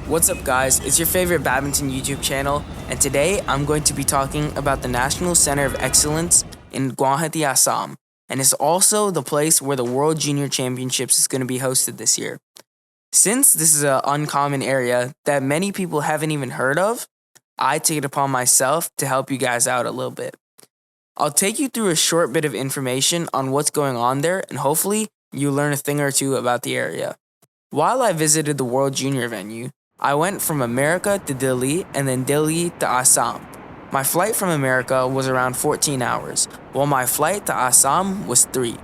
What's up guys, it's your favorite badminton YouTube channel, and today I'm going to be talking about the National Center of Excellence in Guwahati, Assam, and it's also the place where the World Junior Championships is going to be hosted this year. Since this is an uncommon area that many people haven't even heard of, I take it upon myself to help you guys out a little bit. I'll take you through a short bit of information on what's going on there, and hopefully you learn a thing or two about the area. While I visited the World Junior venue, I went from America to Delhi and then Delhi to Assam. My flight from America was around 14 hours, while my flight to Assam was 3.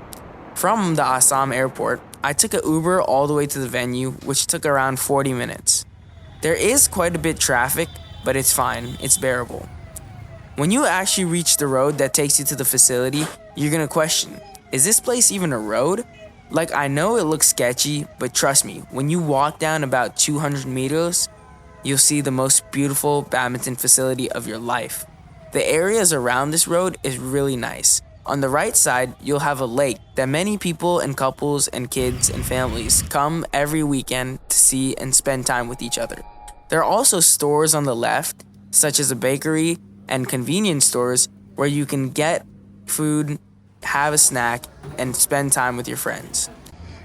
From the Assam airport, I took an Uber all the way to the venue, which took around 40 minutes. There is quite a bit traffic, but it's fine, it's bearable. When you actually reach the road that takes you to the facility, you're gonna question, is this place even a road? Like, I know it looks sketchy, but trust me, when you walk down about 200 meters, you'll see the most beautiful badminton facility of your life. The areas around this road is really nice. On the right side, you'll have a lake that many people and couples and kids and families come every weekend to see and spend time with each other. There are also stores on the left, such as a bakery and convenience stores where you can get food, have a snack, and spend time with your friends.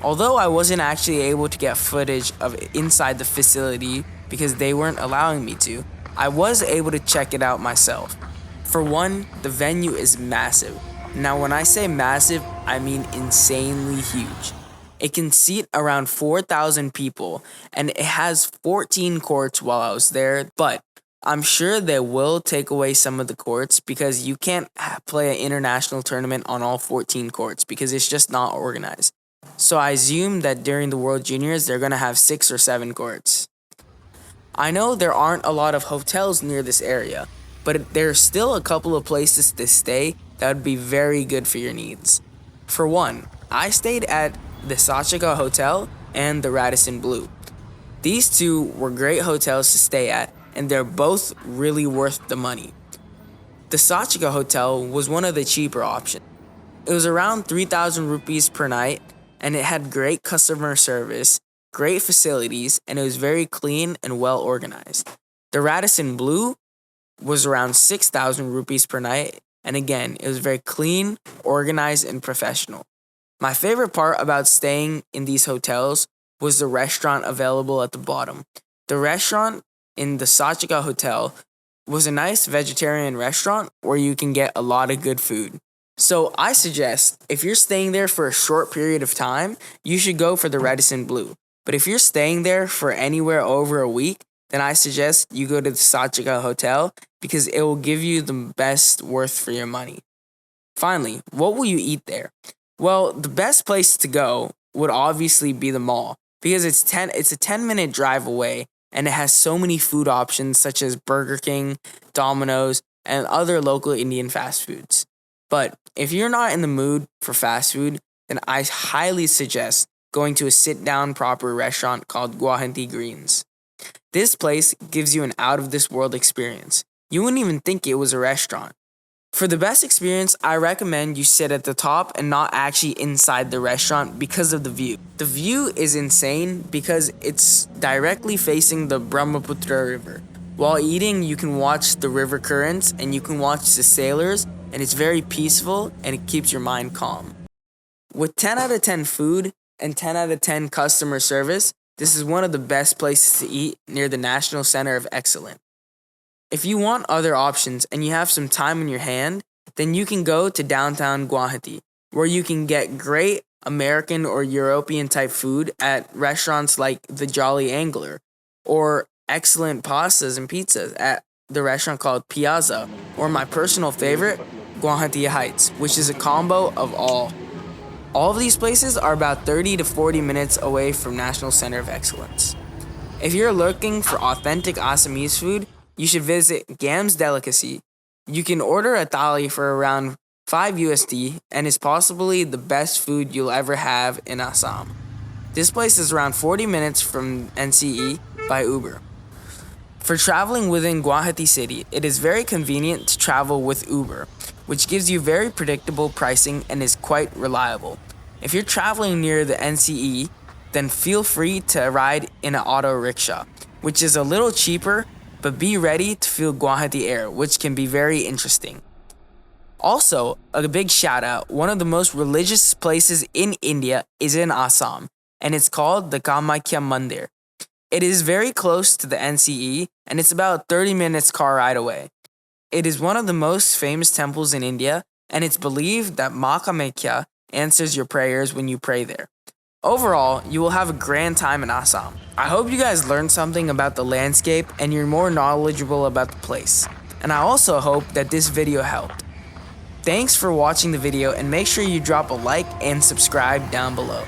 Although I wasn't actually able to get footage of inside the facility because they weren't allowing me to, I was able to check it out myself. For one, the venue is massive. Now when I say massive, I mean insanely huge. It can seat around 4,000 people, and it has 14 courts while I was there, but I'm sure they will take away some of the courts because you can't play an international tournament on all 14 courts because it's just not organized. So I assume that during the World Juniors, they're going to have 6 or 7 courts. I know there aren't a lot of hotels near this area, but there's still a couple of places to stay that would be very good for your needs. For one, I stayed at the Sachika Hotel and the Radisson Blu. These two were great hotels to stay at, and they're both really worth the money. The Sachika Hotel was one of the cheaper options. It was around 3,000 rupees per night, and it had great customer service, great facilities, and it was very clean and well organized. The Radisson Blu was around 6,000 rupees per night, and again, it was very clean, organized, and professional. My favorite part about staying in these hotels was the restaurant available at the bottom. The restaurant in the Sachika Hotel was a nice vegetarian restaurant where you can get a lot of good food. So I suggest if you're staying there for a short period of time, you should go for the Radisson Blu. But if you're staying there for anywhere over a week, then I suggest you go to the Sachika Hotel because it will give you the best worth for your money. Finally, what will you eat there? Well, the best place to go would obviously be the mall because it's a 10-minute drive away, and it has so many food options such as Burger King, Domino's, and other local Indian fast foods. But if you're not in the mood for fast food, then I highly suggest going to a sit-down proper restaurant called Guwahati Greens. This place gives you an out-of-this-world experience. You wouldn't even think it was a restaurant. For the best experience, I recommend you sit at the top and not actually inside the restaurant because of the view. The view is insane because it's directly facing the Brahmaputra River. While eating, you can watch the river currents and you can watch the sailors, and it's very peaceful and it keeps your mind calm. With 10 out of 10 food and 10 out of 10 customer service, this is one of the best places to eat near the National Center of Excellence. If you want other options and you have some time in your hand, then you can go to downtown Guwahati, where you can get great American or European type food at restaurants like the Jolly Angler, or excellent pastas and pizzas at the restaurant called Piazza, or my personal favorite, Guwahati Heights, which is a combo of all. All of these places are about 30 to 40 minutes away from National Center of Excellence. If you're looking for authentic Assamese food, you should visit Gam's Delicacy. You can order a thali for around 5 USD and is possibly the best food you'll ever have in Assam. This place is around 40 minutes from NCE by Uber. For traveling within Guwahati City, it is very convenient to travel with Uber, which gives you very predictable pricing and is quite reliable. If you're traveling near the NCE, then feel free to ride in an auto rickshaw, which is a little cheaper, but be ready to feel Guwahati air, which can be very interesting. Also, a big shout out, one of the most religious places in India is in Assam, and it's called the Kamakhya Mandir. It is very close to the NCE, and it's about 30 minutes car ride away. It is one of the most famous temples in India, and it's believed that Ma Kamakhya answers your prayers when you pray there. Overall, you will have a grand time in Assam. I hope you guys learned something about the landscape and you're more knowledgeable about the place. And I also hope that this video helped. Thanks for watching the video and make sure you drop a like and subscribe down below.